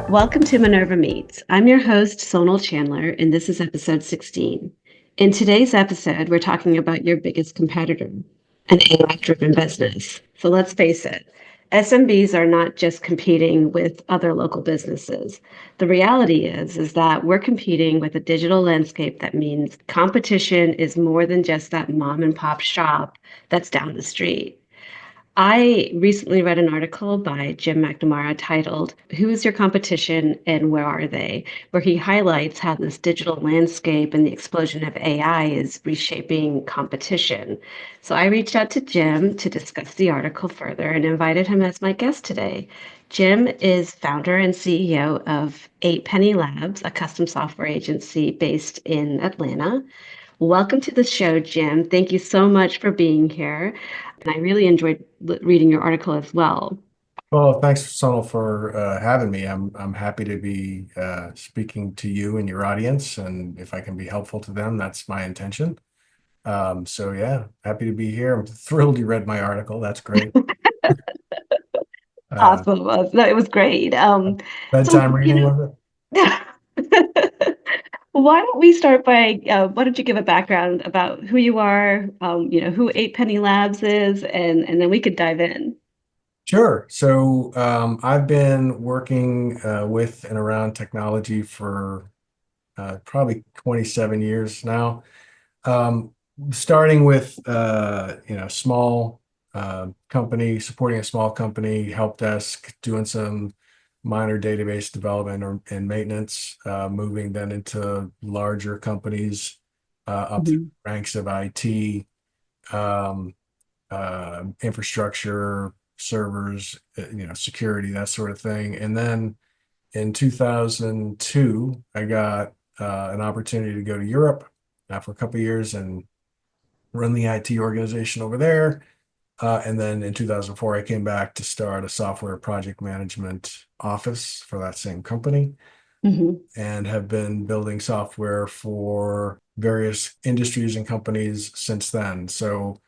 Welcome to Minerva Meets. I'm your host, Sonal Chandler, and this is episode 16. In today's episode, we're talking about your biggest competitor, an AI-driven business. So let's face it, SMBs are not just competing with other local businesses. The reality is that we're competing with a digital landscape that means competition is more than just that mom and pop shop that's down the street. I recently read an article by Jim McNamara titled, Who is Your Competition and Where Are They? Where he highlights how this digital landscape and the explosion of AI is reshaping competition. So I reached out to Jim to discuss the article further and invited him as my guest today. Jim is founder and CEO of Eight Penny Labs, a custom software agency based in Atlanta. Welcome to the show, Jim. Thank you so much for being here. And I really enjoyed reading your article as well. Well, thanks, Sonal, for having me. I'm happy to be speaking to you and your audience, and if I can be helpful to them, that's my intention. So yeah, happy to be here. I'm thrilled you read my article. That's great. Uh, Awesome. No, it was great. So, Bedtime reading was why don't we start by why don't you give a background about who you are, who Eight Penny Labs is, and then we could dive in. Sure. So I've been working with and around technology for probably 27 years now. Um, Starting with small company, supporting a small company, help desk, doing some minor database development and maintenance, moving then into larger companies, up through Mhm. ranks of IT, um, infrastructure, servers, security, that sort of thing. And then in 2002, I got an opportunity to go to Europe for a couple of years and run the IT organization over there. And then in 2004, I came back to start a software project management office for that same company Mhm. and have been building software for various industries and companies since then. So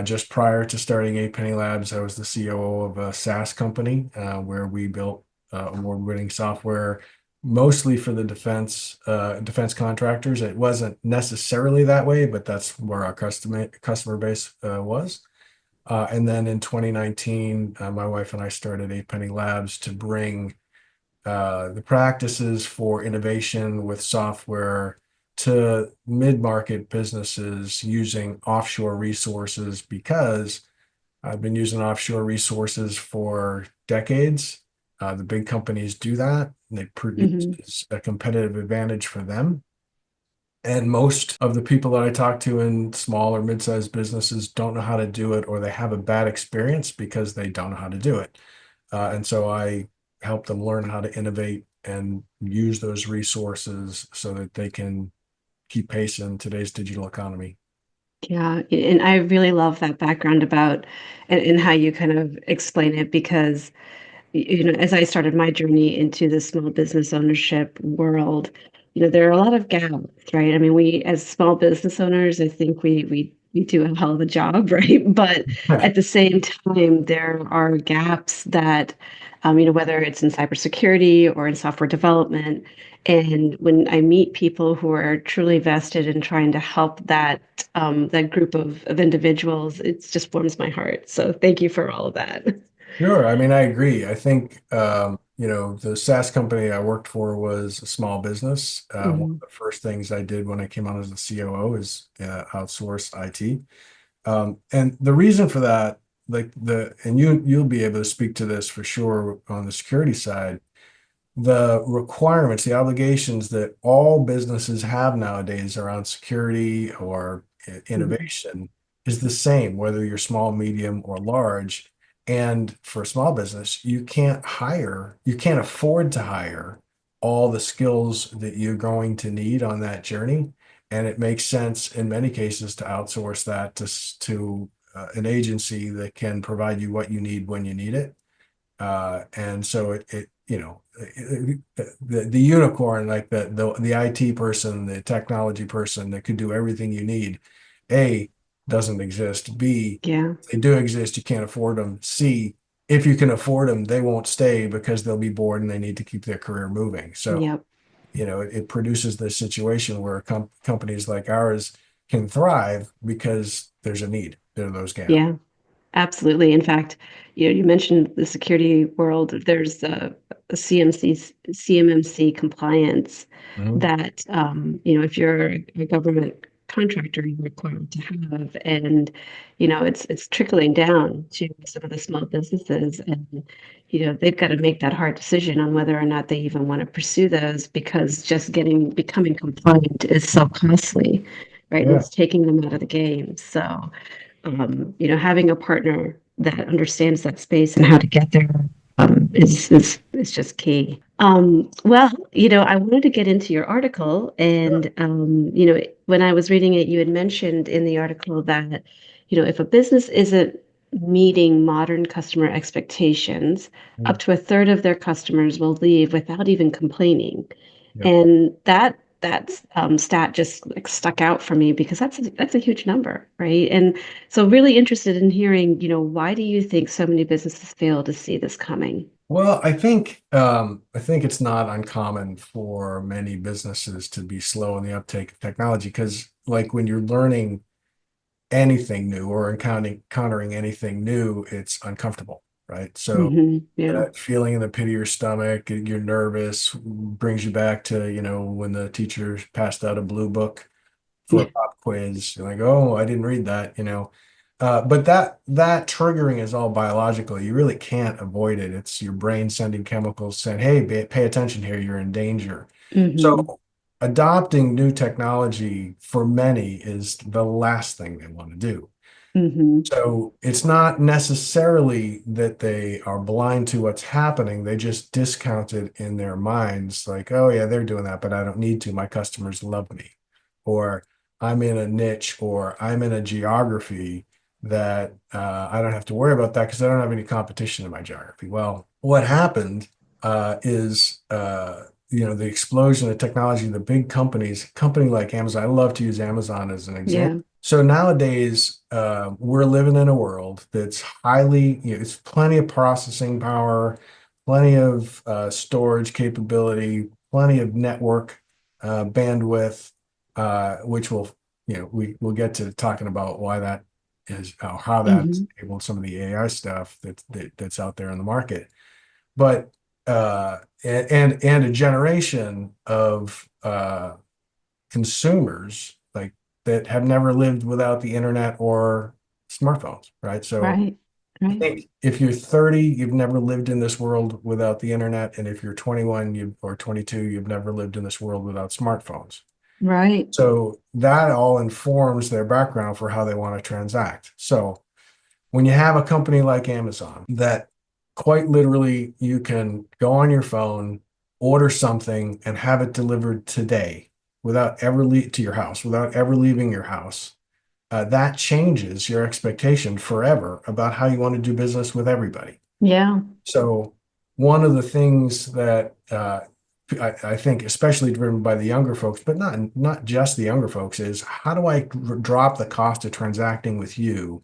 just prior to starting Eight Penny Labs, I was the COO of a SaaS company where we built award-winning software mostly for the defense contractors. It wasn't necessarily that way, but that's where our customer base was. And then in 2019, my wife and I started Eight Penny Labs to bring the practices for innovation with software to mid-market businesses using offshore resources because I've been using offshore resources for decades. The big companies do that, and it Mhm. produces a competitive advantage for them. And most of the people that I talk to in small or mid-sized businesses don't know how to do it, or they have a bad experience because they don't know how to do it. And so I help them learn how to innovate and use those resources so that they can keep pace in today's digital economy. Yeah, and I really love that background about and how you kind of explain it because as I started my journey into the small business ownership world, there are a lot of gaps, right? I mean, we as small business owners, I think we do a hell of a job, right? But at the same time, there are gaps that, whether it's in cybersecurity or in software development. And when I meet people who are truly vested in trying to help that group of individuals, it just warms my heart. So thank you for all of that. Sure. I mean, I agree. I think, the SaaS company I worked for was a small business. One of Mhm. the first things I did when I came on as a COO is outsource IT. And the reason for that, and you'll be able to speak to this for sure on the security side, the requirements, the obligations that all businesses have nowadays around security or Mhm. innovation is the same, whether you're small, medium, or large. And for a small business, you can't afford to hire all the skills that you're going to need on that journey. And it makes sense in many cases to outsource that to an agency that can provide you what you need when you need it. And so the unicorn, like the IT person, the technology person that could do everything you need, A, doesn't exist. B, Yeah. they do exist, you can't afford them. C, if you can afford them, they won't stay because they'll be bored and they need to keep their career moving. So, Yep. it produces this situation where companies like ours can thrive because there's a need. There are those gaps. Yeah. Absolutely. In fact, you mentioned the security world. There's a CMMC compliance Mhm. that, if you're a government contractor, you're required to have, and it's trickling down to some of the small businesses, and they've got to make that hard decision on whether or not they even want to pursue those because just becoming compliant is so costly, right? And Yeah. it's taking them out of the game. So having a partner that understands that space and how to get there is just key. Well, I wanted to get into your article, and when I was reading it, you had mentioned in the article that, if a business isn't meeting modern customer expectations, up Mhm. to a third of their customers will leave without even complaining. Yep. And that stat just like stuck out for me because that's a huge number, right? And so really interested in hearing, why do you think so many businesses fail to see this coming? Well, I think it's not uncommon for many businesses to be slow in the uptake of technology because, like, when you're learning anything new or encountering anything new, it's uncomfortable, right? So Yeah. that feeling in the pit of your stomach, you're nervous, brings you back to, when the teacher passed out a blue book for a Yeah. pop quiz. You're like, oh, I didn't read that. But that triggering is all biological. You really can't avoid it. It's your brain sending chemicals saying, hey, pay attention here, you're in danger. Hmm. So adopting new technology for many is the last thing they want to do. Hmm. So it's not necessarily that they are blind to what's happening. They just discount it in their minds, like, oh yeah, they're doing that, but I don't need to. My customers love me. Or I'm in a niche or I'm in a geography that I don't have to worry about that because I don't have any competition in my geography. Well, what happened is the explosion of technology, the big companies, company like Amazon. I love to use Amazon as an example. Yeah. So nowadays, we're living in a world that's highly, it's plenty of processing power, plenty of storage capability, plenty of network bandwidth, which we'll get to talking about why that is, how that's Hmm. enabled some of the AI stuff that's out there in the market. But and a generation of consumers like that have never lived without the internet or smartphones, right? So Right. I Right. think if you're 30, you've never lived in this world without the internet, and if you're 21, or 22, you've never lived in this world without smartphones. Right. So that all informs their background for how they want to transact. So when you have a company like Amazon that quite literally you can go on your phone, order something, and have it delivered today without ever to your house, without ever leaving your house, that changes your expectation forever about how you want to do business with everybody. Yeah. So one of the things that I think, especially driven by the younger folks, but not just the younger folks, is how do I drop the cost of transacting with you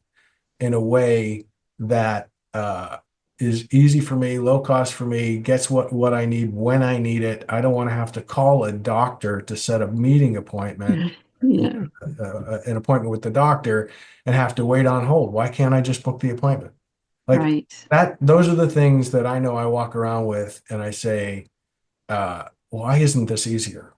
in a way that is easy for me, low cost for me, gets what I need when I need it. I don't want to have to call a doctor to set a meeting appointment, Yeah. an appointment with the doctor, and have to wait on hold. Why can't I just book the appointment? Like Right. that, those are the things that I know I walk around with and I say, why isn't this easier?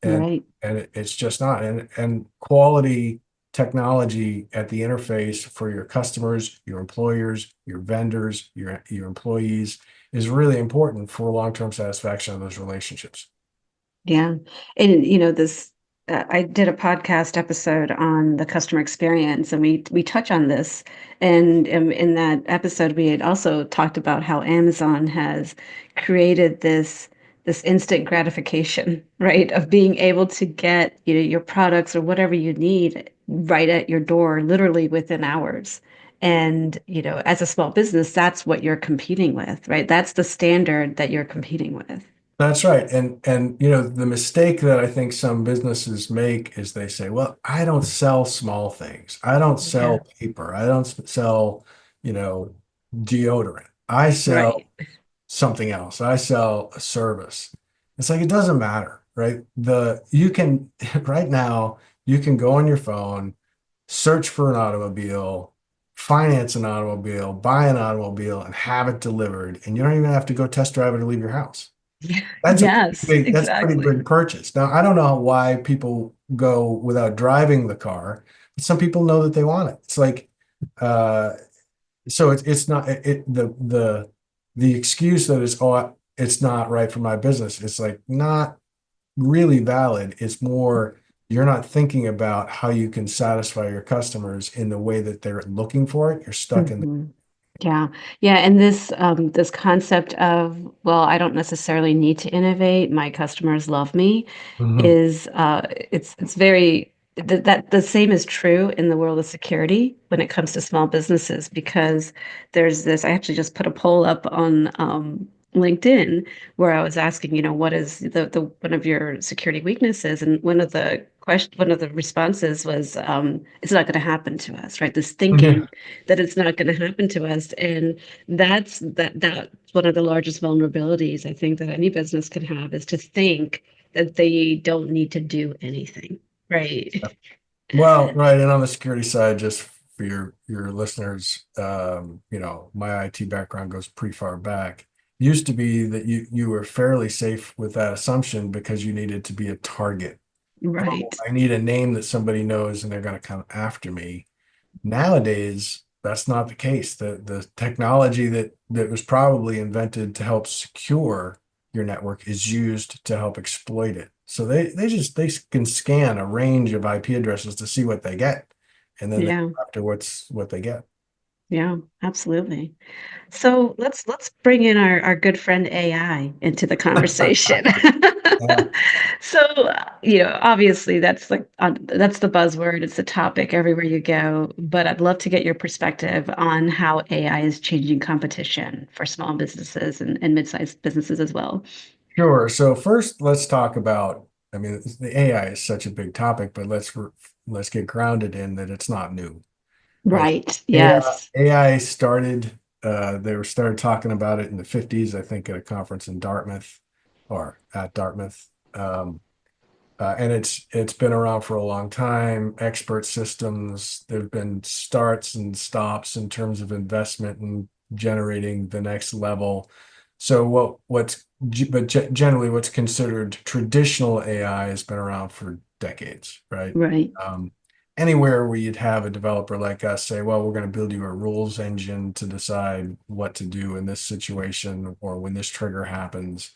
And Right. it's just not. And quality technology at the interface for your customers, your employers, your vendors, your employees is really important for long-term satisfaction of those relationships. Yeah. And I did a podcast episode on the customer experience, and we touch on this. And in that episode, we had also talked about how Amazon has created this instant gratification, right? Of being able to get, your products or whatever you need right at your door, literally within hours. And, as a small business, that's what you're competing with, right? That's the standard that you're competing with. That's right. And the mistake that I think some businesses make is they say, well, I don't sell small things. I don't Yeah. sell paper. I don't sell, deodorant. I sell Right. something else. I sell a service. It's like it doesn't matter, right? The you can right now you can go on your phone, search for an automobile, finance an automobile, buy an automobile, and have it delivered, and you don't even have to go test drive it or leave your house. Yeah. That's Yes, a pretty exactly. big purchase. Now, I don't know why people go without driving the car, but some people know that they want it. It's like, uh, so it's not the excuse that it's not right for my business. It's like not really valid. It's more you're not thinking about how you can satisfy your customers in the way that they're looking for it. You're stuck in. Mhm. Yeah. Yeah, and this concept of, well, I don't necessarily need to innovate, my customers love me, Mhm. is it's very that the same is true in the world of security when it comes to small businesses because there's this I actually just put a poll up on LinkedIn where I was asking, what is the one of your security weaknesses? And one of the responses was it's not going to happen to us, right? This Yeah. thinking that it's not going to happen to us. And that's one of the largest vulnerabilities I think that any business can have is to think that they don't need to do anything. Right. Well, right. And on the security side, just for your listeners, my IT background goes pretty far back. Used to be that you were fairly safe with that assumption because you needed to be a target. Oh, Right. I need a name that somebody knows and they're going to come after me. Nowadays, that's not the case. The technology that was probably invented to help secure your network is used to help exploit it. So they can scan a range of IP addresses to see what they get, and then they Yeah. go after what they get. Yeah, absolutely. So let's bring in our good friend AI into the conversation. Yeah. So, obviously that's the buzzword, it's the topic everywhere you go, but I'd love to get your perspective on how AI is changing competition for small businesses and mid-sized businesses as well. Sure. So first, let's talk about. I mean, the AI is such a big topic, but let's get grounded in that it's not new. Right. Right. AI, Yes. AI started, they were started talking about it in the 50s, I think, at a conference in Dartmouth or at Dartmouth. And it's been around for a long time. Expert systems, there have been starts and stops in terms of investment and generating the next level. So generally what's considered traditional AI has been around for decades, right? Right. Um, Anywhere where you'd have a developer like us say, well, we're going to build you a rules engine to decide what to do in this situation or when this trigger happens,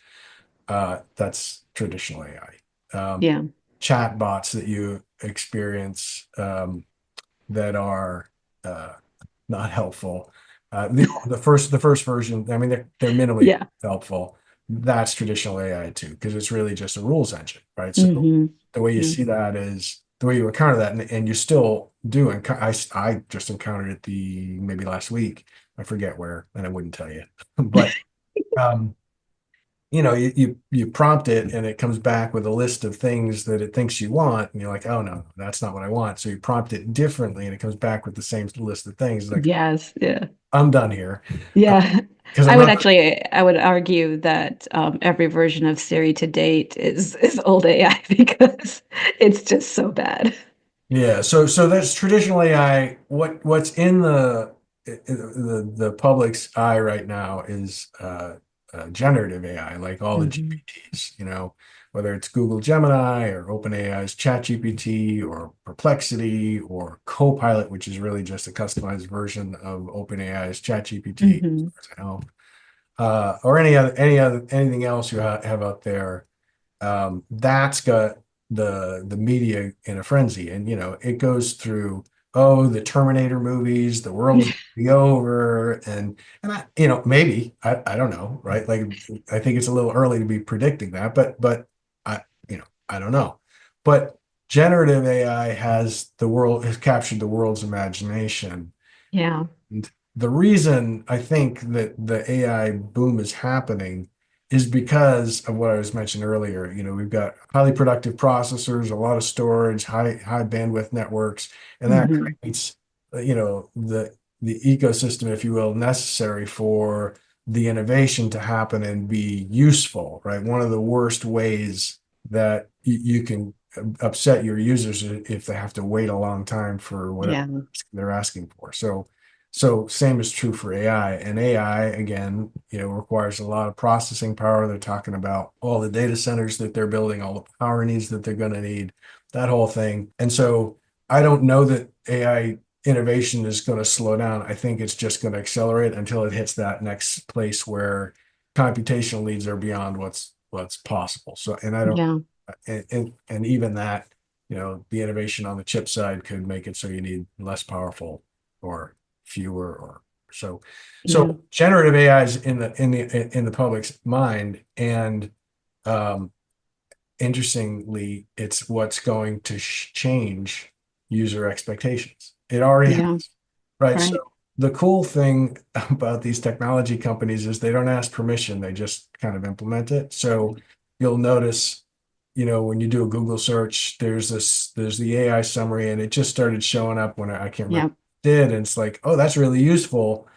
that's traditional AI. Yeah. Chat bots that you experience that are uh, not helpful. The first version, I mean, they're minimally Yeah. helpful. That's traditional AI too, because it's really just a rules engine, right? So Hmm. the way you Yeah. see that is the way you encounter that, and you still do. And I just encountered it the maybe last week. I forget where, and I wouldn't tell you, but um, you prompt it and it comes back with a list of things that it thinks you want, and you're like, oh no, that's not what I want. So you prompt it differently and it comes back with the same list of things. It's like, Yes. Yeah. I'm done here. Yeah. Because I'm not. I would argue that every version of Siri to date is old AI because it's just so bad. Yeah, so that's traditional AI. What's in the public's eye right now is generative AI, like all the Hmm. GPTs, whether it's Google Gemini or OpenAI's ChatGPT or Perplexity or Copilot, which is really just a customized version of OpenAI's ChatGPT, as Hmm. far as I know, or anything else you have out there. That's got the media in a frenzy, and it goes through, oh, the Terminator movies, the world's gonna be over, and maybe I don't know, right? Like I think it's a little early to be predicting that, but I don't know. But generative AI has captured the world's imagination. Yeah. And the reason I think that the AI boom is happening is because of what I was mentioning earlier. We've got highly productive processors, a lot of storage, high bandwidth networks, and that Hmm. creates, the ecosystem, if you will, necessary for the innovation to happen and be useful, right? One of the worst ways that you can upset your users if they have to wait a long time for whatever Yeah. they're asking for. So same is true for AI. And AI, again, requires a lot of processing power. They're talking about all the data centers that they're building, all the power needs that they're going to need, that whole thing. And so I don't know that AI innovation is going to slow down. I think it's just going to accelerate until it hits that next place where computational needs are beyond what's possible. So, and I don't, Yeah. and even that, the innovation on the chip side could make it so you need less powerful or fewer or so. Yeah. So generative AI is in the public's mind, and um, interestingly, it's what's going to change user expectations. It already has, Yeah. right? So Right. the cool thing about these technology companies is they don't ask permission, they just kind of implement it. So you'll notice, when you do a Google search, there's the AI summary, and it just started showing up when I can't remember Yeah. what it did. And it's like, oh, that's really useful.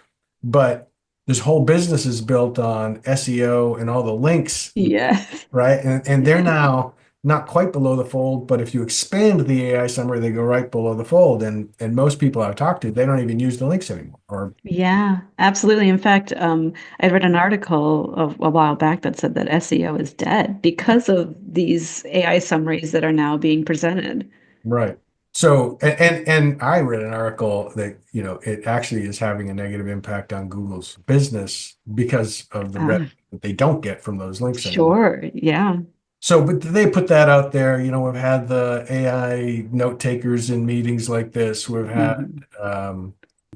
But this whole business is built on SEO and all the links, Yes. right? And they're now not quite below the fold, but if you expand the AI summary, they go right below the fold. And most people I've talked to, they don't even use the links anymore. Or Yeah, absolutely. In fact, I read an article a while back that said that SEO is dead because of these AI summaries that are now being presented. right. So and I read an article that it actually is having a negative impact on Google's business because of the revenue Ah, that they don't get from those links anymore. sure. Yeah. So, but they put that out there. We've had the AI note takers in meetings like this. We've had Mhm. um,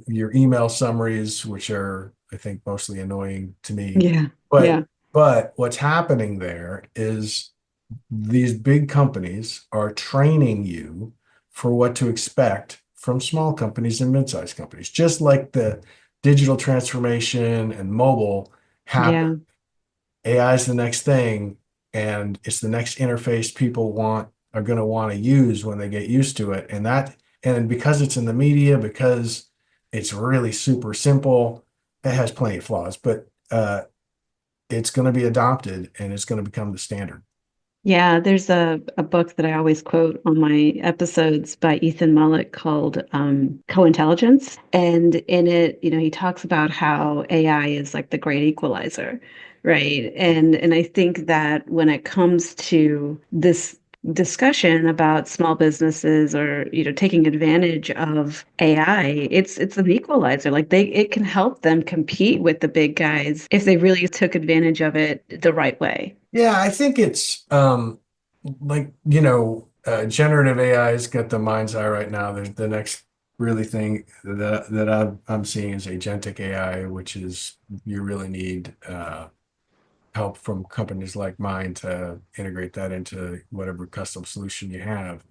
your email summaries, which are, I think, mostly annoying to me. Yeah. But Yeah. but what's happening there is these big companies are training you for what to expect from small companies and mid-sized companies, just like the digital transformation and mobile happen. Yeah. AI is the next thing, and it's the next interface people are going to want to use when they get used to it. And because it's in the media, because it's really super simple, it has plenty of flaws, but it's going to be adopted and it's going to become the standard. Yeah, there's a book that I always quote on my episodes by Ethan Mullet called Co-Intelligence. And in it, he talks about how AI is like the great equalizer, right? And I think that when it comes to this discussion about small businesses or taking advantage of AI, it's an equalizer. Like it can help them compete with the big guys if they really took advantage of it the right way. Yeah, I think it's like, generative AI's got the mind's eye right now. There's the next really thing that I'm seeing is agentic AI, which is you really need help from companies like mine to integrate that into whatever custom solution you have.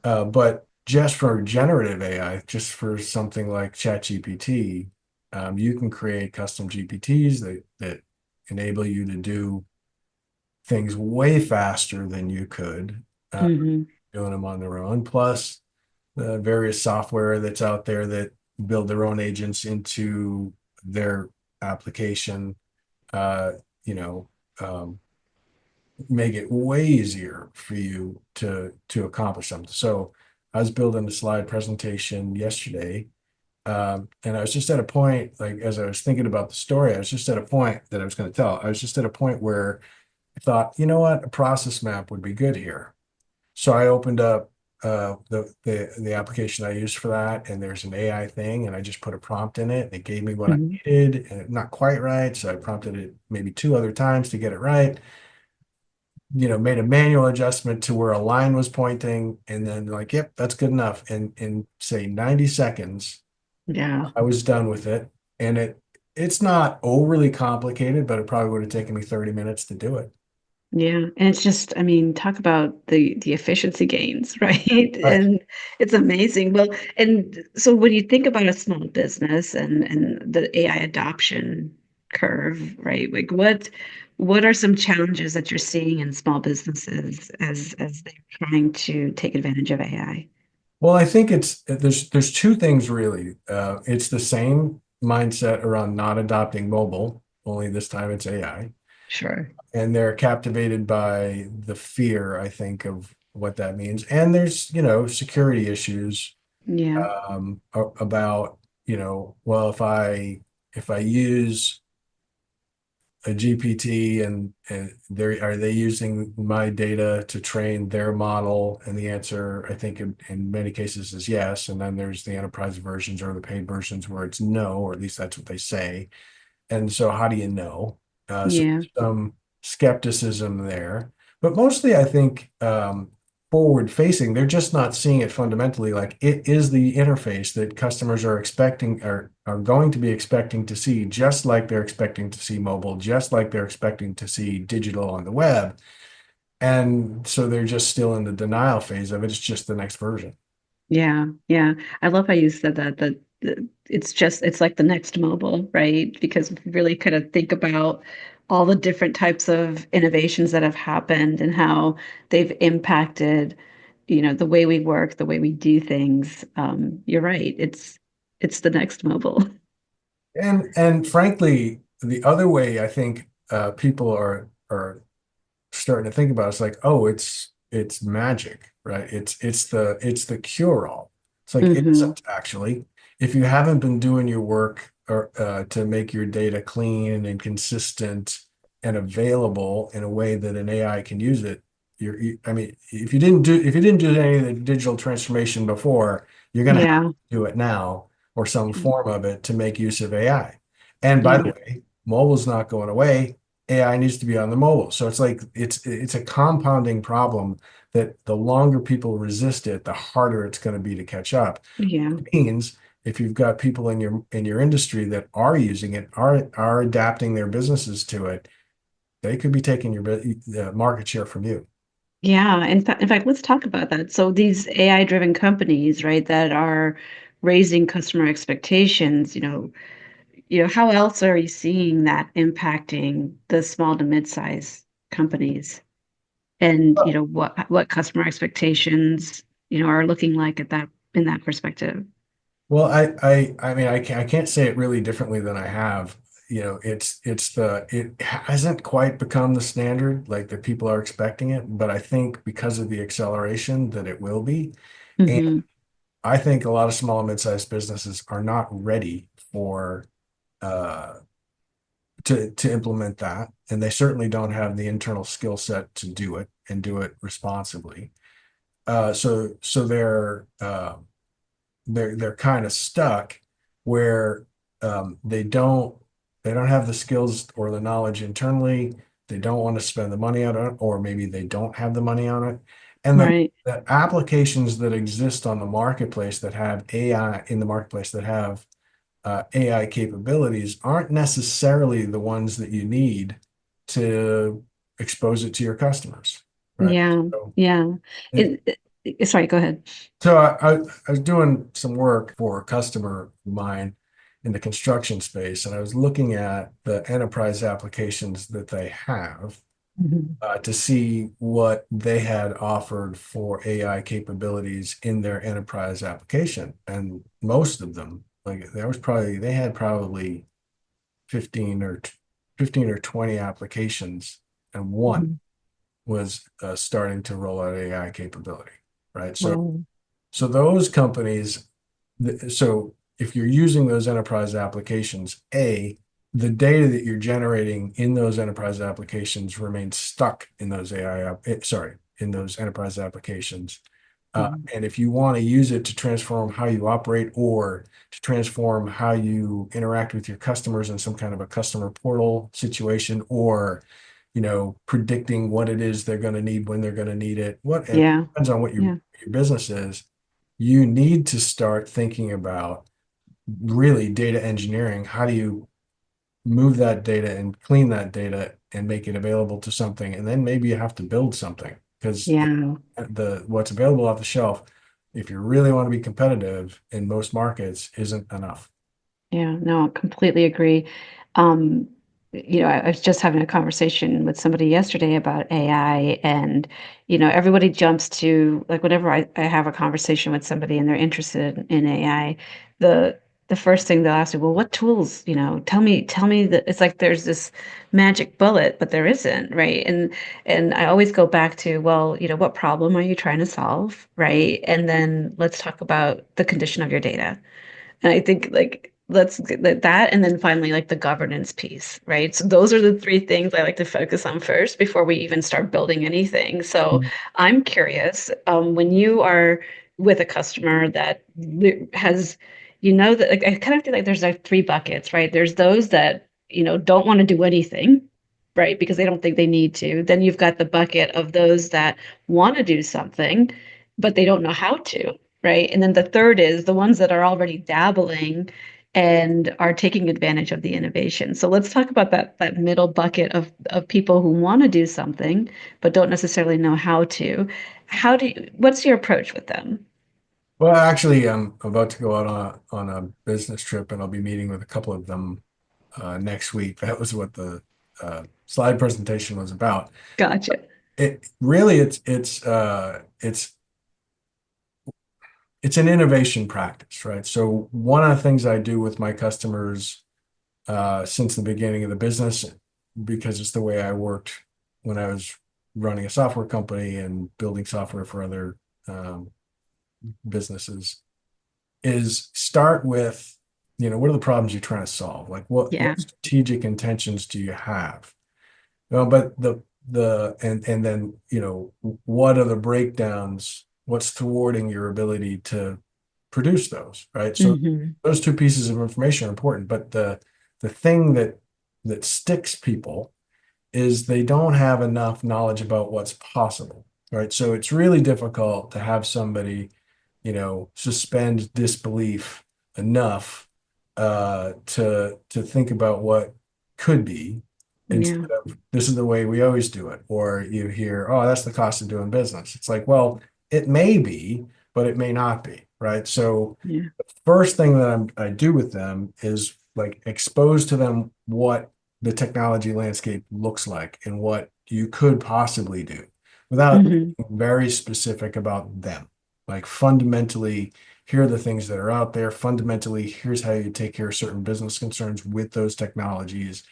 But just for generative AI, just for something like ChatGPT, you can create custom GPTs that enable you to do things way faster than you could Hmm. doing them on their own. Plus, the various software that's out there that build their own agents into their application, uh, you know, um, make it way easier for you to accomplish something. So I was building a slide presentation yesterday, and I was just at a point, like as I was thinking about the story, I was just at a point that I was going to tell. I was just at a point where I thought, you know what, a process map would be good here. So I opened up the application I used for that, and there's an AI thing, and I just put a prompt in it. And it gave me what I Hmm. needed, and not quite right. So I prompted it maybe two other times to get it right. Made a manual adjustment to where a line was pointing, and then like, yep, that's good enough. And in say 90 seconds, Yeah. I was done with it. And it's not overly complicated, but it probably would have taken me 30 minutes to do it. Yeah. And it's just, I mean, talk about the efficiency gains, right? Right. And it's amazing. Well, and so when you think about a small business and the AI adoption curve, right? Like what are some challenges that you're seeing in small businesses as they're trying to take advantage of AI? Well, I think there's two things really. It's the same mindset around not adopting mobile. only this time it's AI. Sure. And they're captivated by the fear, I think, of what that means. And there's, security issues Yeah. about, well, if I use a GPT and are they using my data to train their model? And the answer, I think, in many cases is yes. And then there's the enterprise versions or the paid versions where it's no, or at least that's what they say. And so how do you know? So Yeah. there's some skepticism there, but mostly I think forward facing, they're just not seeing it fundamentally. Like it is the interface that customers are expecting are going to be expecting to see, just like they're expecting to see mobile, just like they're expecting to see digital on the web. And so they're just still in the denial phase of it. It's just the next version. Yeah, yeah. I love how you said that it's like the next mobile, right? Because if you really kind of think about all the different types of innovations that have happened and how they've impacted, the way we work, the way we do things. You're right. It's the next mobile. And frankly, the other way I think people are starting to think about it, it's like, oh, it's magic, right? It's the cure all. It's like it Hmm. isn't actually. If you haven't been doing your work or to make your data clean and consistent and available in a way that an AI can use it, I mean, if you didn't do any of the digital transformation before, you're going to have Yeah, to do it now or some form of it to make use of AI. And by yeah, the way, mobile's not going away. AI needs to be on the mobile. So it's like it's a compounding problem that the longer people resist it, the harder it's going to be to catch up. yeah. It means if you've got people in your industry that are using it, are adapting their businesses to it, they could be taking your market share from you. Yeah, in fact, let's talk about that. So these AI-driven companies, right, that are raising customer expectations, how else are you seeing that impacting the small to mid-size companies? And, what customer expectations, are looking like at that in that perspective? Well, I mean, I can't say it really differently than I have. It hasn't quite become the standard like that people are expecting it, but I think because of the acceleration that it will be. And Mhm. I think a lot of small and mid-sized businesses are not ready for uh to implement that, and they certainly don't have the internal skill set to do it and do it responsibly. So they're kind of stuck where they don't have the skills or the knowledge internally. They don't want to spend the money on it, or maybe they don't have the money on it. And Right. the applications that exist on the marketplace that have AI in the marketplace that have AI capabilities aren't necessarily the ones that you need to expose it to your customers, right? Yeah. So Yeah. it, Sorry, go ahead. So I was doing some work for a customer of mine in the construction space, and I was looking at the enterprise applications that they have Mhm. to see what they had offered for AI capabilities in their enterprise application. And most of them, like they had probably 15 or 15 or 20 applications, and one Mhm. was starting to roll out AI capability, right? Wow. So those companies, so if you're using those enterprise applications, the data that you're generating in those enterprise applications remains stuck in those in those enterprise applications. Mhm. And if you want to use it to transform how you operate or to transform how you interact with your customers in some kind of a customer portal situation, or predicting what it is they're going to need when they're going to need it, it Yeah. depends on what your Yeah. your business is. You need to start thinking about really data engineering. How do you move that data and clean that data and make it available to something? And then maybe you have to build something because Yeah. the what's available off the shelf, if you really want to be competitive in most markets, isn't enough. Yeah, no, I completely agree. Um, I was just having a conversation with somebody yesterday about AI, and everybody jumps to like whenever I have a conversation with somebody and they're interested in AI, the the first thing they'll ask you, well, what tools, tell me that it's like there's this magic bullet, but there isn't, right? And I always go back to, well, what problem are you trying to solve, right? And then let's talk about the condition of your data. And I think like let's get that, and then finally like the governance piece, right? So those are the three things I like to focus on first before we even start building anything. So I'm curious, when you are with a customer that has, that like I kind of feel like there's like three buckets, right? There's those that, don't want to do anything, right? Because they don't think they need to. Then you've got the bucket of those that want to do something, but they don't know how to, right? And then the third is the ones that are already dabbling and are taking advantage of the innovation. So let's talk about that middle bucket of people who want to do something but don't necessarily know how to. What's your approach with them? Well, actually, I'm about to go out on a business trip, and I'll be meeting with a couple of them next week. That was what the slide presentation was about. Gotcha. It really it's an innovation practice, right? So one of the things I do with my customers since the beginning of the business, because it's the way I worked when I was running a software company and building software for other um, businesses, is start with, what are the problems you're trying to solve? Like Yeah. what strategic intentions do you have? Well, but and then, what are the breakdowns? What's thwarting your ability to produce those, right? So Hmm. those two pieces of information are important, but the thing that sticks people is they don't have enough knowledge about what's possible, right? So it's really difficult to have somebody, suspend disbelief enough to think about what could be Yeah. instead of this is the way we always do it. Or you hear, oh, that's the cost of doing business. It's like, well, it may be, but it may not be, right? So Yeah. first thing that I do with them is like expose to them what the technology landscape looks like and what you could possibly do without Hmm. being very specific about them. Like fundamentally, here are the things that are out there. Fundamentally, here's how you take care of certain business concerns with those technologies.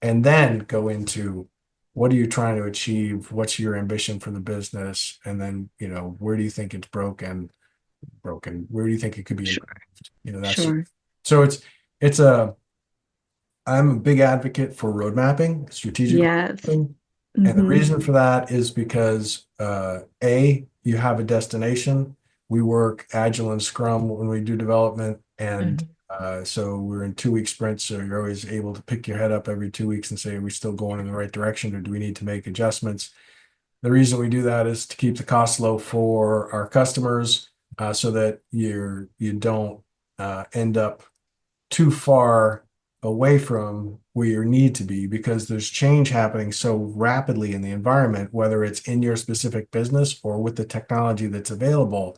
And then go into what are you trying to achieve? What's your ambition for the business? And then, where do you think it's broken? Where do you think it could be Sure. improved? That's Sure. so it's a I'm a big advocate for road mapping, strategic road Yes. mapping. And the Hmm. reason for that is because A, you have a destination. We work Agile and Scrum when we do development. And Hmm. so we're in 2 week sprints. So you're always able to pick your head up every 2 weeks and say, are we still going in the right direction or do we need to make adjustments? The reason we do that is to keep the costs low for our customers, so that you don't end up too far away from where you need to be because there's change happening so rapidly in the environment, whether it's in your specific business or with the technology that's available.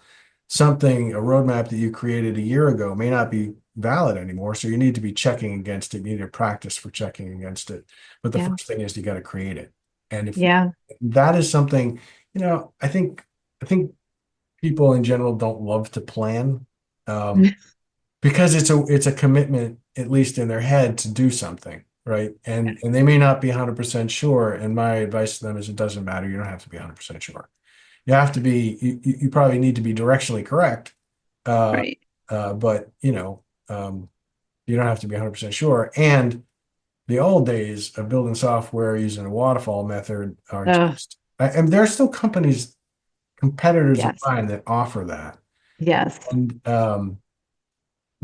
A roadmap that you created a year ago may not be valid anymore. So you need to be checking against it. You need to practice for checking against it. But the Yeah. first thing is you got to create it. And if Yeah. that is something, I think people in general don't love to plan. Um, because it's a commitment, at least in their head, to do something, right? And they may not be 100% sure. And my advice to them is it doesn't matter. You don't have to be 100% sure. You have to be. You probably need to be directionally correct, uh, Right. but you don't have to be 100% sure. And the old days of building software using a waterfall method are Oh, just. And there are still competitors of yes. mine that offer that. Yes. And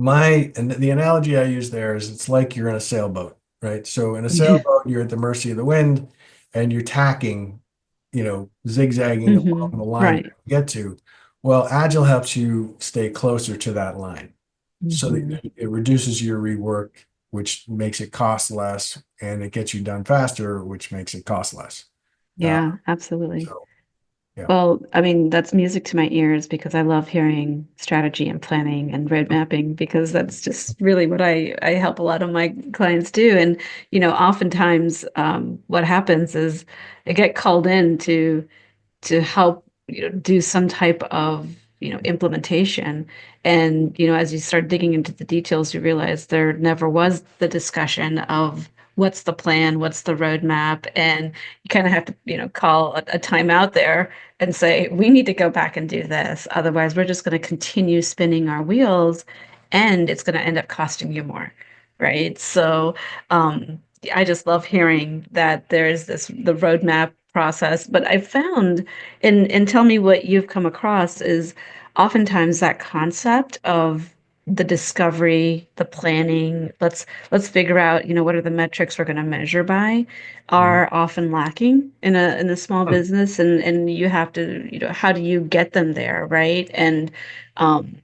and the analogy I use there is it's like you're in a sailboat, right? So in a sailboat, you're at the mercy of the wind and you're tacking, zigzagging along Hmm. the line you Right. get to. Well, Agile helps you stay closer to that line so Hmm. that it reduces your rework, which makes it cost less, and it gets you done faster, which makes it cost less. Uh, Yeah, absolutely. so, yeah. Well, I mean, that's music to my ears because I love hearing strategy and planning and road mapping because that's just really what I help a lot of my clients do. And, oftentimes what happens is I get called in to help, do some type of implementation. And as you start digging into the details, you realize there never was the discussion of what's the plan, what's the roadmap, and you kind of have to call a timeout there and say we need to go back and do this, otherwise we're just going to continue spinning our wheels and it's going to end up costing you more, right? So I just love hearing that there's the roadmap process. But I found, and tell me what you've come across, is oftentimes that concept of the discovery, the planning, let's figure out, what are the metrics we're going to measure by, Mhm. are often lacking in a small business, and you have to, how do you get them there, right? And um,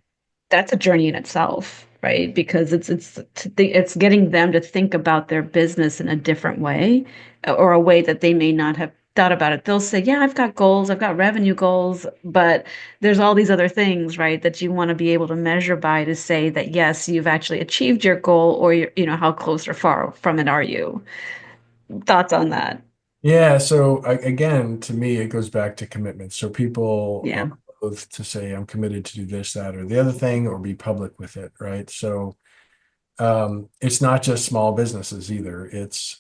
that's a journey in itself, right? Because it's getting them to think about their business in a different way, or a way that they may not have thought about it. They'll say, "Yeah, I've got goals, I've got revenue goals, but there's all these other things, right, that you want to be able to measure by to say that yes, you've actually achieved your goal, or how close or far from it are you?" Thoughts on that? Yeah, so again, to me, it goes back to commitment. So people are Yeah. loath to say, I'm committed to do this, that, or the other thing, or be public with it, right? So it's not just small businesses either. It's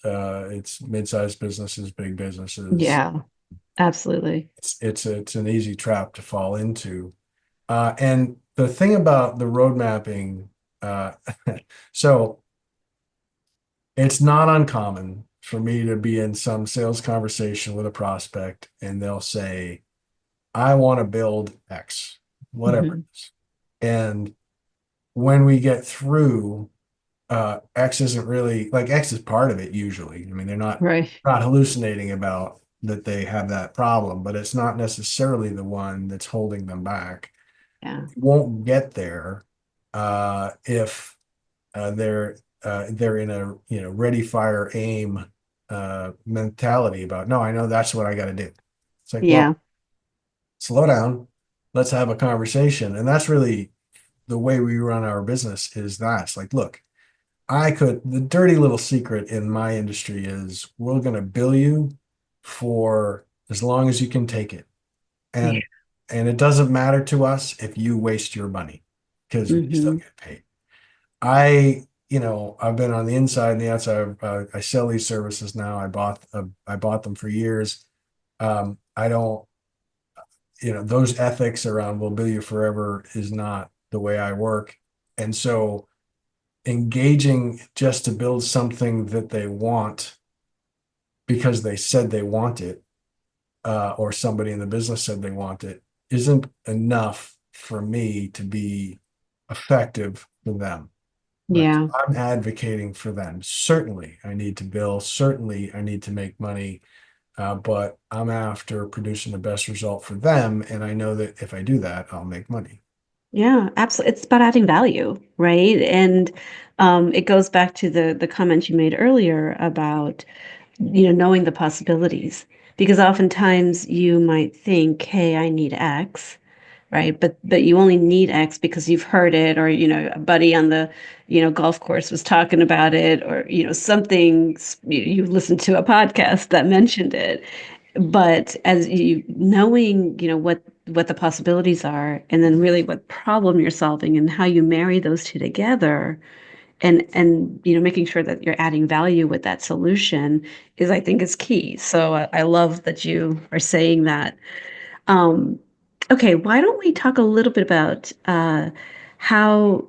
mid-sized businesses, big businesses. Yeah, absolutely. It's an easy trap to fall into. And the thing about the road mapping, uh, so it's not uncommon for me to be in some sales conversation with a prospect and they'll say, I want to build X, whatever it Hmm. is. And when we get through, X isn't really like X is part of it usually. I mean, they're Right. not hallucinating about that they have that problem, but it's not necessarily the one that's holding them back. Yeah. Won't get there if they're in a ready fire aim mentality about no, I know that's what I got to do. It's like, well, Yeah. slow down, let's have a conversation. And that's really the way we run our business is that it's like, look, the dirty little secret in my industry is we're going to bill you for as long as you can take it. Yeah. And it doesn't matter to us if you waste your money because we still Hmm. get paid. I've been on the inside and the outside. I sell these services now. I bought them for years. I don't, those ethics around we'll bill you forever is not the way I work. And so engaging just to build something that they want because they said they want it, or somebody in the business said they want it, isn't enough for me to be effective for them. Like Yeah. I'm advocating for them. Certainly, I need to bill. Certainly, I need to make money. But I'm after producing the best result for them, and I know that if I do that, I'll make money. Yeah, absolutely. It's about adding value, right? And it goes back to the comment you made earlier about, knowing the possibilities. Because oftentimes you might think, hey, I need X, right? But you only need X because you've heard it, or a buddy on the golf course was talking about it, or something you listened to a podcast that mentioned it. But as you knowing, what the possibilities are, and then really what problem you're solving and how you marry those two together, and making sure that you're adding value with that solution is, I think, is key. So I love that you are saying that. um, okay, why don't we talk a little bit about how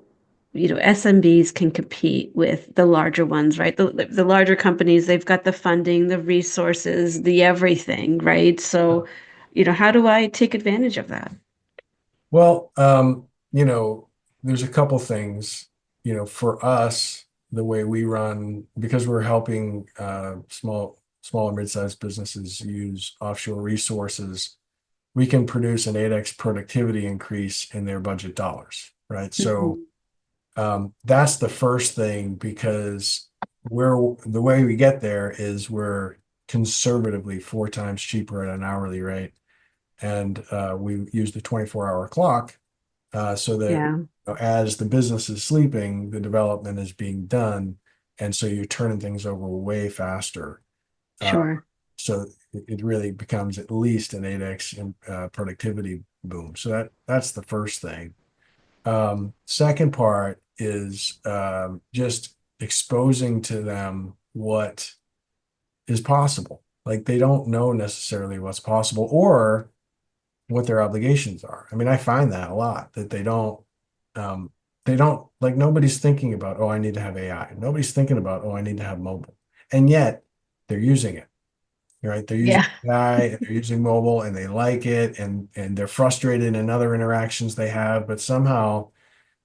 SMBs can compete with the larger ones, right? The larger companies, they've got the funding, the resources, the everything, right? So, how do I take advantage of that? Well, there's a couple things, for us, the way we run, because we're helping small and mid-sized businesses use offshore resources, we can produce an 8x productivity increase in their budget dollars, right? So Mhm. that's the first thing because the way we get there is we're conservatively 4 times cheaper at an hourly rate. And we use the 24-hour clock so that Yeah, as the business is sleeping, the development is being done. And so you're turning things over way faster. Uh, sure. So it really becomes at least an 8x productivity boom. So that's the first thing. Second part is just exposing to them what is possible. Like they don't know necessarily what's possible or what their obligations are. I mean, I find that a lot that um, they don't like nobody's thinking about, oh, I need to have AI. Nobody's thinking about, oh, I need to have mobile. And yet they're using it, right? They're using Yeah. AI and they're using mobile and they like it and they're frustrated in other interactions they have, but somehow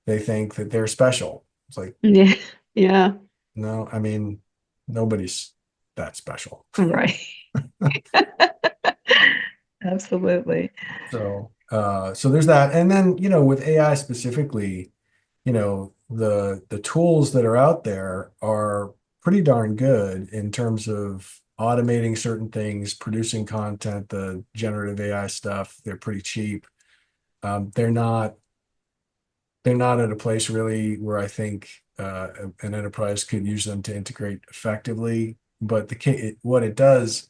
they think that they're special. It's like, Yeah. Yeah. no, I mean, nobody's that special. Right. Absolutely. So there's that. And then, with AI specifically, the tools that are out there are pretty darn good in terms of automating certain things, producing content, the generative AI stuff. They're pretty cheap. They're not at a place really where I think an enterprise could use them to integrate effectively. But what it does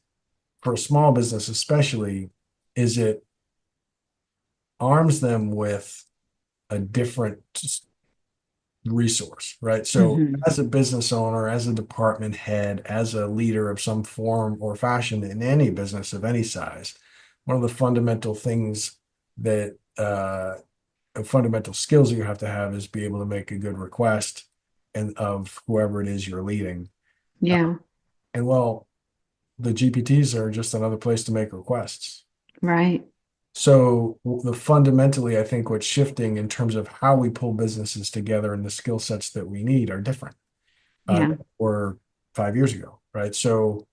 for a small business, especially, is it arms them with a different resource, right? So, Hmm. as a business owner, as a department head, as a leader of some form or fashion in any business of any size, one of the fundamental things that fundamental skills that you have to have is be able to make a good request and of whoever it is you're leading. Uh, Yeah. and well, the GPTs are just another place to make requests. Right. So the fundamentally, I think what's shifting in terms of how we pull businesses together and the skill sets that we need are different Yeah. than were 5 years ago, right? So,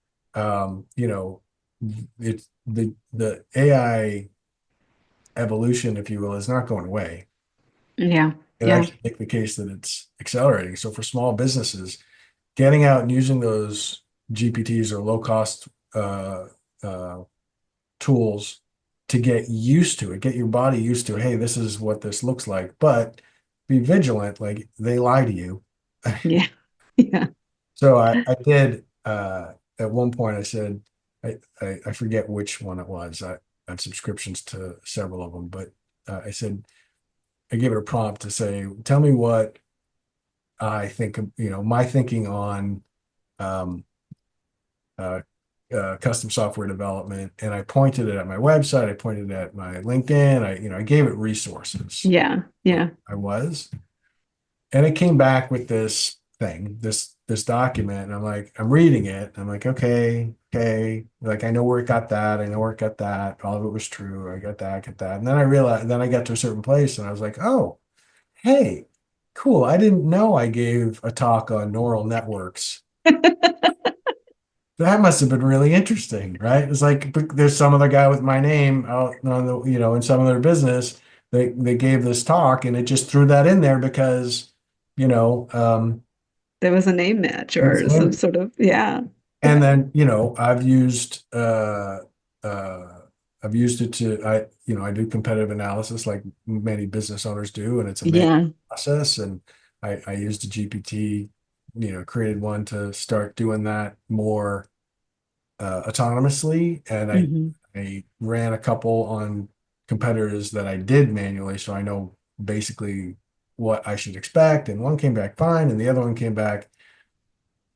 it's the AI evolution, if you will, is not going away. Yeah. It Yeah. actually make the case that it's accelerating. So for small businesses, getting out and using those GPTs or low cost uh, uh, tools to get used to it, get your body used to, hey, this is what this looks like, but be vigilant. Like they lie to you. Yeah. Yeah. So I did at one point I said, I forget which one it was. I had subscriptions to several of them, but I said, I gave it a prompt to say, tell me what I think, my thinking on um, uh, custom software development, and I pointed it at my website. I pointed it at my LinkedIn. I gave it resources. Yeah. Yeah. I was, and it came back with this thing, this document, and I'm reading it. And I'm like, okay, okay, like I know where it got that. I know where it got that. All of it was true. I got that, get that. And then I realized, then I got to a certain place, and I was like, oh, hey, cool. I didn't know I gave a talk on neural networks. That must have been really interesting, right? It's like there's some other guy with my name out on the, in some other business. They gave this talk and it just threw that in there because, you know, There was a name match there was or a some name. sort of, yeah. And Yeah. then, uh I've used it to I do competitive analysis like many business owners do, and it's a manual Yeah. process. And I used a GPT, created one to start doing that more autonomously, and Hmm. I ran a couple on competitors that I did manually, so I know basically what I should expect. And one came back fine, and the other one came back,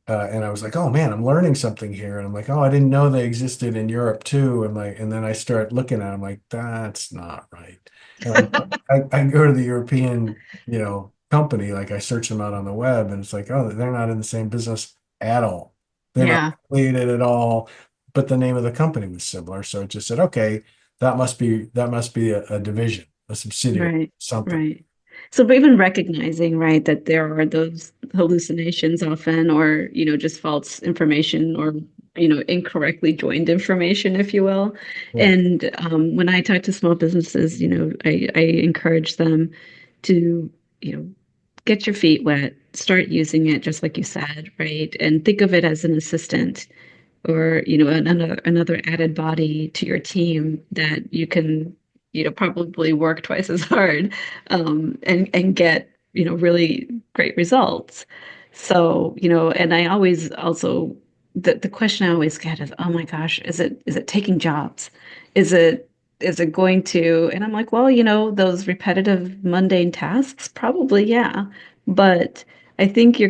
and I was like, oh man, I'm learning something here. And I'm like, oh, I didn't know they existed in Europe too. And then I start looking at them like, that's not right. And I go to the European, company, like I search them out on the web, and it's like, oh, they're not in the same business at all. They're not Yeah. related at all. But the name of the company was similar. So it just said, okay, that must be a division, a subsidiary, Right. something. Right. So, but even recognizing, right, that there are those hallucinations often, or, just false information or, incorrectly joined information, if you will. Yeah. And when I talk to small businesses, I encourage them to, get your feet wet, start using it, just like you said, right? And think of it as an assistant or another added body to your team that you can probably work twice as hard and get really great results. So and I always also the question I always get is, oh my gosh, is it taking jobs? Is it going to? And I'm like, well, those repetitive, mundane tasks, probably, yeah. But I think you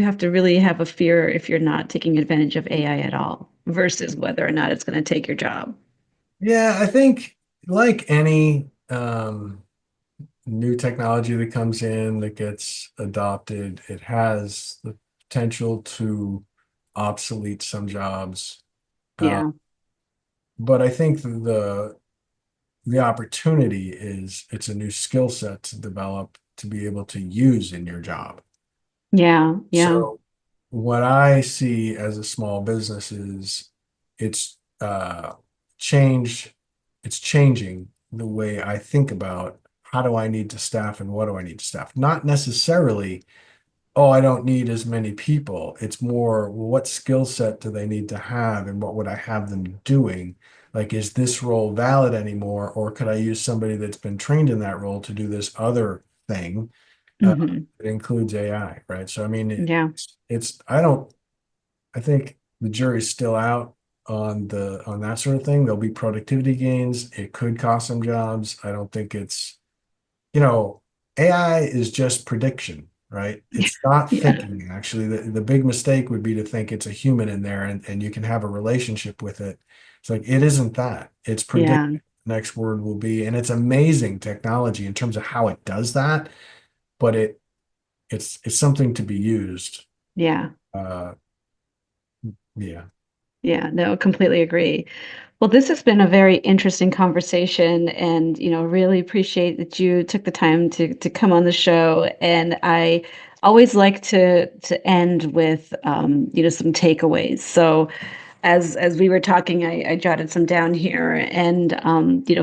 have to really have a fear if you're not taking advantage of AI at all, versus whether or not it's going to take your job. Yeah, I think like any new technology that comes in that gets adopted, it has the potential to obsolete some jobs. Uh, Yeah, but I think the opportunity is it's a new skill set to develop to be able to use in your job. yeah, yeah, So what I see as a small business is it's changed, it's changing the way I think about how do I need to staff and what do I need to staff. Not necessarily, oh, I don't need as many people. It's more, well, what skill set do they need to have and what would I have them doing? Like, is this role valid anymore? Or could I use somebody that's been trained in that role to do this other thing? hmm It includes AI, right? So, I mean, yeah, I think the jury's still out on that sort of thing. There'll be productivity gains. It could cost some jobs. I don't think it's, you know, AI is just prediction, right? It's not yeah, thinking, actually. The big mistake would be to think it's a human in there and you can have a relationship with it. It's like it isn't that. It's yeah, prediction. Next word will be, and it's amazing technology in terms of how it does that, but it's something to be used. yeah, Uh, yeah. yeah. No, completely agree. Well, this has been a very interesting conversation, and really appreciate that you took the time to come on the show. And I always like to end with some takeaways. So as we were talking, I jotted some down here, and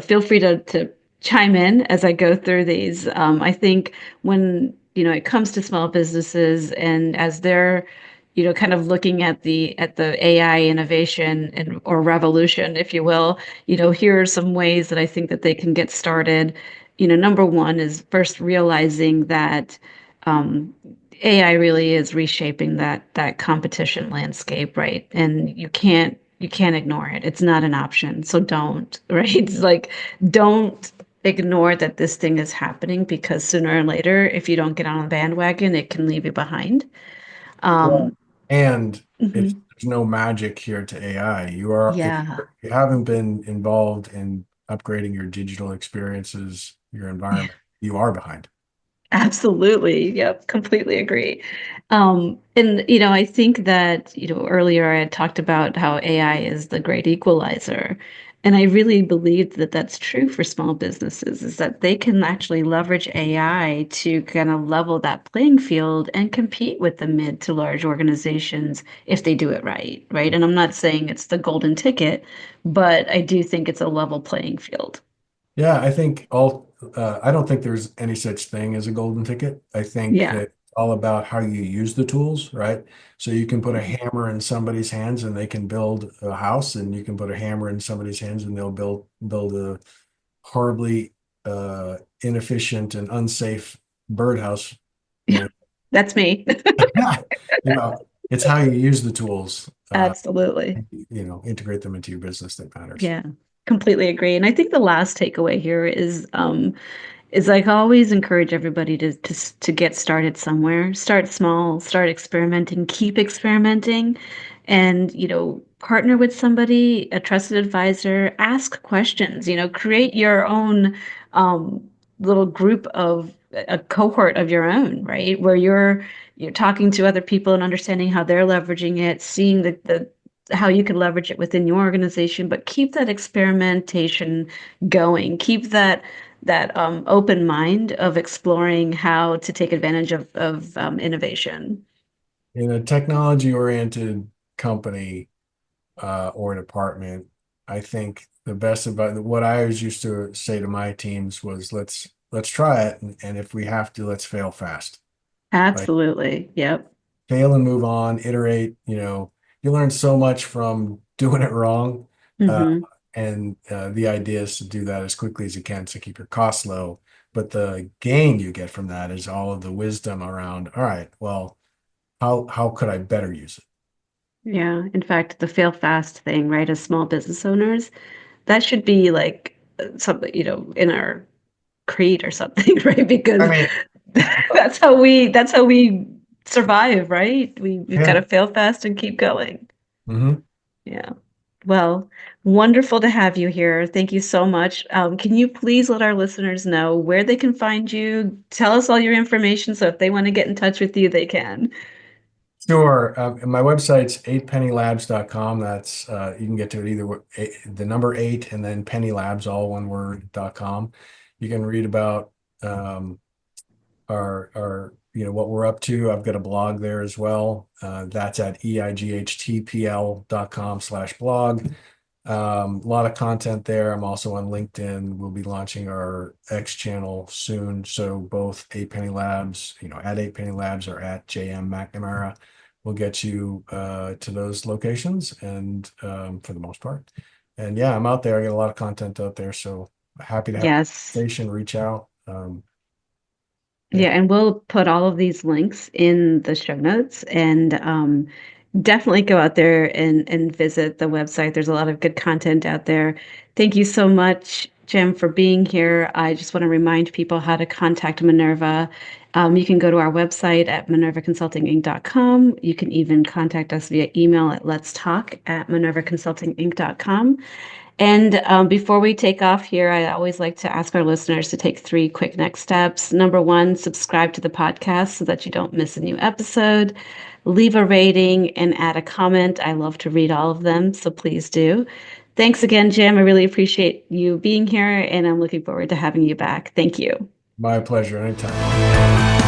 feel free to chime in as I go through these. I think when it comes to small businesses, and as they're kind of looking at the AI innovation and or revolution, if you will, here are some ways that I think that they can get started. Number one is first realizing that um, AI really is reshaping that competition landscape, right? And you can't ignore it. It's not an option. So don't, right? It's like don't ignore that this thing is happening, because sooner or later, if you don't get on the bandwagon, it can leave you behind. Well, Um, and it's mhm. there's no magic here to AI. You are if Yeah. you haven't been involved in upgrading your digital experiences, your environment, you are behind. Absolutely. Yep. Completely agree. And, I think that, earlier I had talked about how AI is the great equalizer. And I really believe that that's true for small businesses, is that they can actually leverage AI to kind of level that playing field and compete with the mid to large organizations if they do it right. Right. And I'm not saying it's the golden ticket, but I do think it's a level playing field. Yeah, I don't think there's any such thing as a golden ticket. I think Yeah. that it's all about how you use the tools, right? So you can put a hammer in somebody's hands and they can build a house, and you can put a hammer in somebody's hands and they'll build a horribly inefficient and unsafe birdhouse. And That's me. you know, it's how you use the tools, Absolutely. integrate them into your business that matters. Yeah, completely agree. And I think the last takeaway here is like always encourage everybody to get started somewhere. Start small, start experimenting, keep experimenting, and partner with somebody, a trusted advisor, ask questions, create your own um little group of a cohort of your own, right? Where you're talking to other people and understanding how they're leveraging it, seeing the how you can leverage it within your organization, but keep that experimentation going. Keep that open mind of exploring how to take advantage of innovation. In a technology-oriented company, or department, I think the best about what I always used to say to my teams was let's try it, and if we have to, let's fail fast. Like Absolutely. Yep. fail and move on, iterate. You learn so much from doing it wrong. Uh, hmm and the idea is to do that as quickly as you can to keep your costs low. But the gain you get from that is all of the wisdom around, all right, well, how could I better use it? Yeah. In fact, the fail fast thing, right? As small business owners, that should be like something, in our creed or something, right? I Because mean, that's how we survive, right? We've got yeah. to fail fast and keep going. Hmm. Yeah. Well, wonderful to have you here. Thank you so much. Can you please let our listeners know where they can find you? Tell us all your information so if they want to get in touch with you, they can. Sure. And my website's 8pennylabs.com. That's you can get to it either the number 8 and then penny labs, all one word.com. You can read about our what we're up to. I've got a blog there as well. That's at eightpl.com/blog. A lot of content there. I'm also on LinkedIn. We'll be launching our X channel soon. So both 8 Penny Labs, at 8 Penny Labs or at Jim McNamara will get you to those locations and for the most part. And yeah, I'm out there. I get a lot of content out there. So happy to have a Yes. conversation, reach out. Yeah. Yeah, and we'll put all of these links in the show notes and definitely go out there and visit the website. There's a lot of good content out there. Thank you so much, Jim, for being here. I just want to remind people how to contact Minerva. You can go to our website at minervaconsultinginc.com. You can even contact us via email at letstalk@minervaconsultinginc.com. And before we take off here, I always like to ask our listeners to take 3 quick next steps. Number one, subscribe to the podcast so that you don't miss a new episode. Leave a rating and add a comment. I love to read all of them, so please do. Thanks again, Jim. I really appreciate you being here, and I'm looking forward to having you back. Thank you. My pleasure. Anytime.